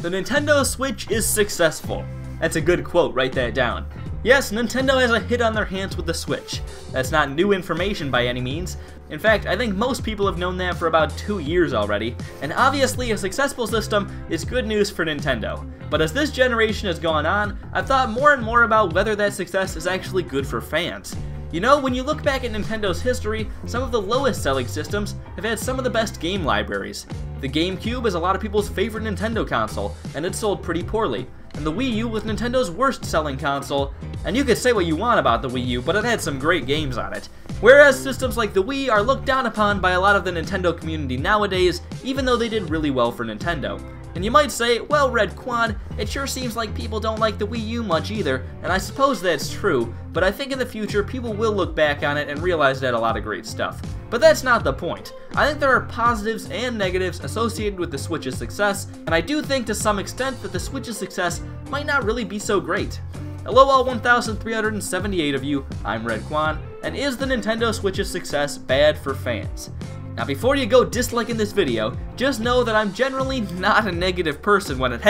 The Nintendo Switch is successful. That's a good quote, write that down. Yes, Nintendo has a hit on their hands with the Switch. That's not new information by any means. In fact, I think most people have known that for about 2 years already, and obviously a successful system is good news for Nintendo. But as this generation has gone on, I've thought more and more about whether that success is actually good for fans. You know, when you look back at Nintendo's history, some of the lowest selling systems have had some of the best game libraries. The GameCube is a lot of people's favorite Nintendo console, and it sold pretty poorly. And the Wii U was Nintendo's worst selling console, and you could say what you want about the Wii U, but it had some great games on it. Whereas systems like the Wii are looked down upon by a lot of the Nintendo community nowadays, even though they did really well for Nintendo. And you might say, well, Redkwan, it sure seems like people don't like the Wii U much either, and I suppose that's true, but I think in the future people will look back on it and realize it had a lot of great stuff. But that's not the point. I think there are positives and negatives associated with the Switch's success, and I do think to some extent that the Switch's success might not really be so great. Hello all 1,378 of you, I'm Redkwan, and is the Nintendo Switch's success bad for fans? Now before you go disliking this video, just know that I'm generally not a negative person when I'm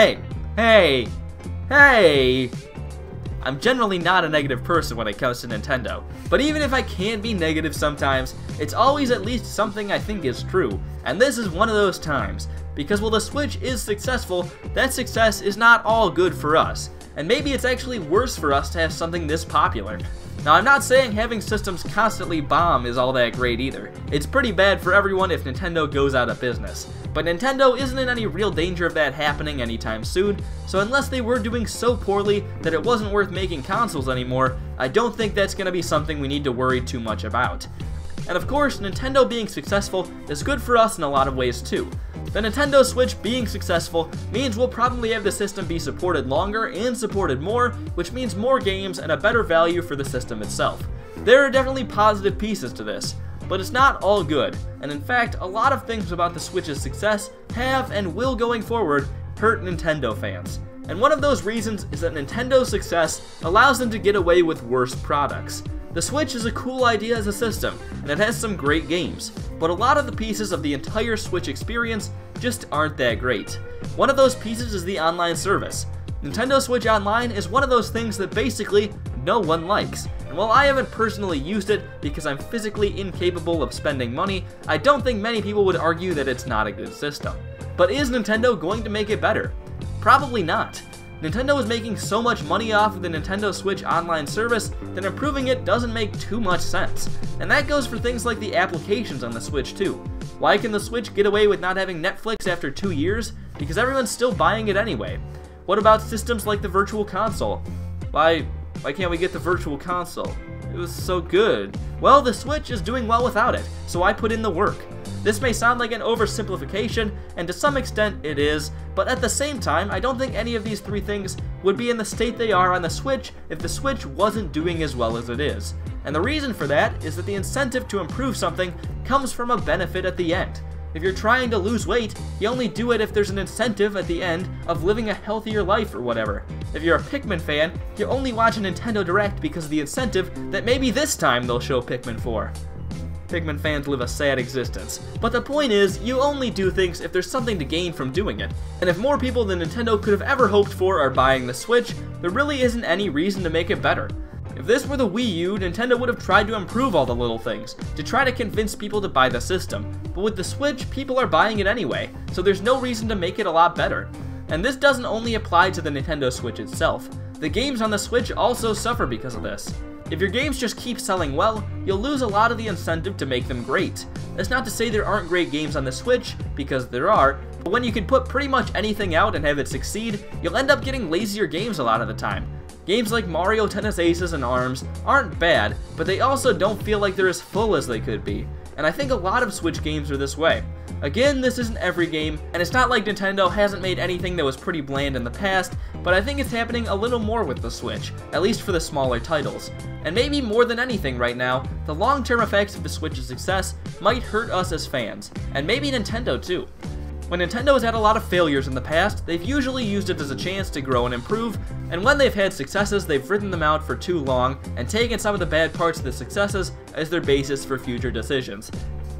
generally not a negative person when it comes to Nintendo. But even if I can be negative sometimes, it's always at least something I think is true, and this is one of those times. Because while the Switch is successful, that success is not all good for us. And maybe it's actually worse for us to have something this popular. Now, I'm not saying having systems constantly bomb is all that great either. It's pretty bad for everyone if Nintendo goes out of business. But Nintendo isn't in any real danger of that happening anytime soon, so unless they were doing so poorly that it wasn't worth making consoles anymore, I don't think that's going to be something we need to worry too much about. And of course, Nintendo being successful is good for us in a lot of ways too. The Nintendo Switch being successful means we'll probably have the system be supported longer and supported more, which means more games and a better value for the system itself. There are definitely positive pieces to this, but it's not all good, and in fact, a lot of things about the Switch's success have and will going forward hurt Nintendo fans. And one of those reasons is that Nintendo's success allows them to get away with worse products. The Switch is a cool idea as a system, and it has some great games, but a lot of the pieces of the entire Switch experience just aren't that great. One of those pieces is the online service. Nintendo Switch Online is one of those things that basically no one likes, and while I haven't personally used it because I'm physically incapable of spending money, I don't think many people would argue that it's not a good system. But is Nintendo going to make it better? Probably not. Nintendo is making so much money off of the Nintendo Switch Online service that improving it doesn't make too much sense. And that goes for things like the applications on the Switch too. Why can the Switch get away with not having Netflix after 2 years? Because everyone's still buying it anyway. What about systems like the Virtual Console? Why can't we get the Virtual Console? It was so good. Well, the Switch is doing well without it, so I put in the work. This may sound like an oversimplification, and to some extent it is, but at the same time, I don't think any of these three things would be in the state they are on the Switch if the Switch wasn't doing as well as it is. And the reason for that is that the incentive to improve something comes from a benefit at the end. If you're trying to lose weight, you only do it if there's an incentive at the end of living a healthier life or whatever. If you're a Pikmin fan, you only watch a Nintendo Direct because of the incentive that maybe this time they'll show Pikmin 4. Pikmin fans live a sad existence. But the point is, you only do things if there's something to gain from doing it. And if more people than Nintendo could have ever hoped for are buying the Switch, there really isn't any reason to make it better. If this were the Wii U, Nintendo would have tried to improve all the little things, to try to convince people to buy the system. But with the Switch, people are buying it anyway, so there's no reason to make it a lot better. And this doesn't only apply to the Nintendo Switch itself. The games on the Switch also suffer because of this. If your games just keep selling well, you'll lose a lot of the incentive to make them great. That's not to say there aren't great games on the Switch, because there are, but when you can put pretty much anything out and have it succeed, you'll end up getting lazier games a lot of the time. Games like Mario Tennis Aces and ARMS aren't bad, but they also don't feel like they're as full as they could be. And I think a lot of Switch games are this way. Again, this isn't every game, and it's not like Nintendo hasn't made anything that was pretty bland in the past, but I think it's happening a little more with the Switch, at least for the smaller titles. And maybe more than anything right now, the long-term effects of the Switch's success might hurt us as fans, and maybe Nintendo too. When Nintendo has had a lot of failures in the past, they've usually used it as a chance to grow and improve, and when they've had successes, they've ridden them out for too long and taken some of the bad parts of the successes as their basis for future decisions.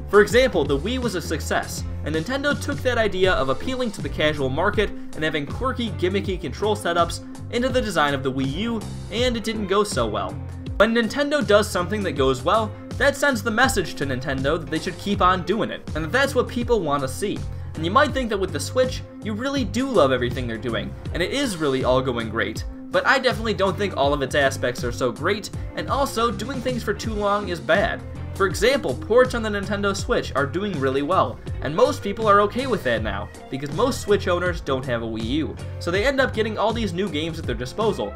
For example, the Wii was a success, and Nintendo took that idea of appealing to the casual market and having quirky, gimmicky control setups into the design of the Wii U, and it didn't go so well. When Nintendo does something that goes well, that sends the message to Nintendo that they should keep on doing it, and that's what people want to see. And you might think that with the Switch, you really do love everything they're doing, and it is really all going great. But I definitely don't think all of its aspects are so great, and also, doing things for too long is bad. For example, ports on the Nintendo Switch are doing really well, and most people are okay with that now, because most Switch owners don't have a Wii U, so they end up getting all these new games at their disposal.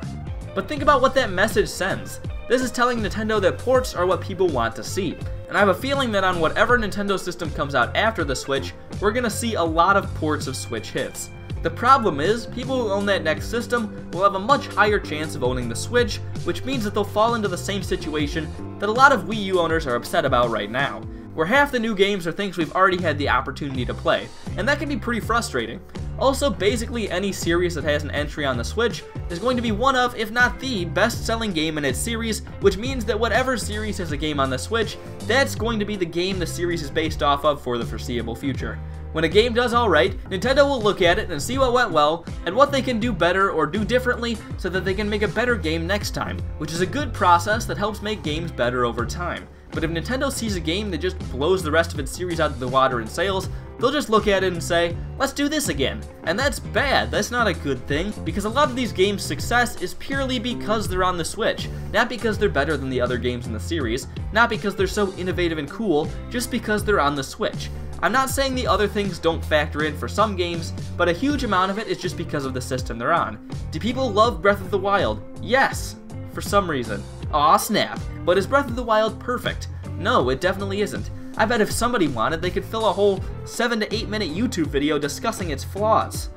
But think about what that message sends. This is telling Nintendo that ports are what people want to see, and I have a feeling that on whatever Nintendo system comes out after the Switch, we're gonna see a lot of ports of Switch hits. The problem is, people who own that next system will have a much higher chance of owning the Switch, which means that they'll fall into the same situation that a lot of Wii U owners are upset about right now, where half the new games are things we've already had the opportunity to play, and that can be pretty frustrating. Also, basically any series that has an entry on the Switch is going to be one of, if not the, best-selling game in its series, which means that whatever series has a game on the Switch, that's going to be the game the series is based off of for the foreseeable future. When a game does alright, Nintendo will look at it and see what went well, and what they can do better or do differently so that they can make a better game next time, which is a good process that helps make games better over time. But if Nintendo sees a game that just blows the rest of its series out of the water in sales, they'll just look at it and say, let's do this again. And that's bad, that's not a good thing, because a lot of these games' success is purely because they're on the Switch, not because they're better than the other games in the series, not because they're so innovative and cool, just because they're on the Switch. I'm not saying the other things don't factor in for some games, but a huge amount of it is just because of the system they're on. Do people love Breath of the Wild? Yes, for some reason. Aw, snap. But is Breath of the Wild perfect? No, it definitely isn't. I bet if somebody wanted, they could fill a whole 7 to 8 minute YouTube video discussing its flaws.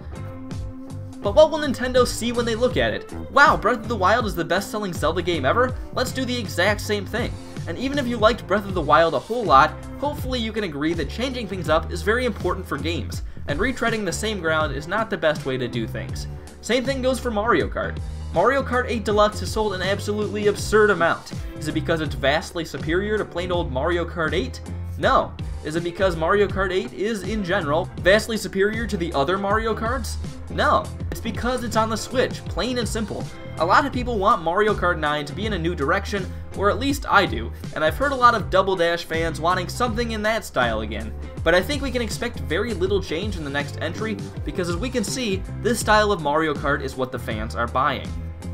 But what will Nintendo see when they look at it? Wow, Breath of the Wild is the best-selling Zelda game ever? Let's do the exact same thing. And even if you liked Breath of the Wild a whole lot, hopefully you can agree that changing things up is very important for games, and retreading the same ground is not the best way to do things. Same thing goes for Mario Kart. Mario Kart 8 Deluxe has sold an absolutely absurd amount. Is it because it's vastly superior to plain old Mario Kart 8? No. Is it because Mario Kart 8 is, in general, vastly superior to the other Mario Karts? No. It's because it's on the Switch, plain and simple. A lot of people want Mario Kart 9 to be in a new direction, or at least I do, and I've heard a lot of Double Dash fans wanting something in that style again. But I think we can expect very little change in the next entry, because as we can see, this style of Mario Kart is what the fans are buying.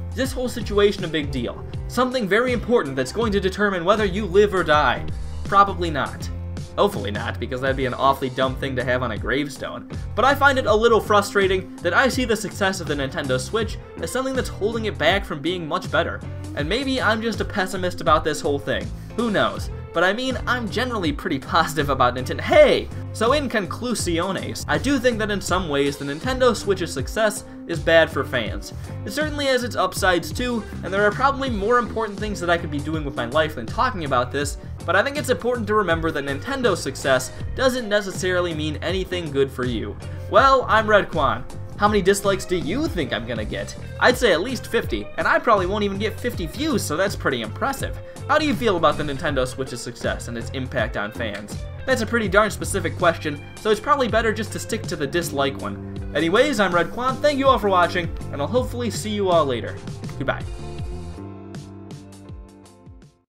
Is this whole situation a big deal? Something very important that's going to determine whether you live or die? Probably not. Hopefully not, because that'd be an awfully dumb thing to have on a gravestone. But I find it a little frustrating that I see the success of the Nintendo Switch as something that's holding it back from being much better. And maybe I'm just a pessimist about this whole thing. Who knows? But I mean, I'm generally pretty positive about Nintendo. Hey! So in conclusiones, I do think that in some ways the Nintendo Switch's success is bad for fans. It certainly has its upsides too, and there are probably more important things that I could be doing with my life than talking about this, but I think it's important to remember that Nintendo's success doesn't necessarily mean anything good for you. Well, I'm Redkwan. How many dislikes do you think I'm gonna get? I'd say at least 50, and I probably won't even get 50 views, so that's pretty impressive. How do you feel about the Nintendo Switch's success and its impact on fans? That's a pretty darn specific question, so it's probably better just to stick to the dislike one. Anyways, I'm Redkwan, thank you all for watching, and I'll hopefully see you all later. Goodbye.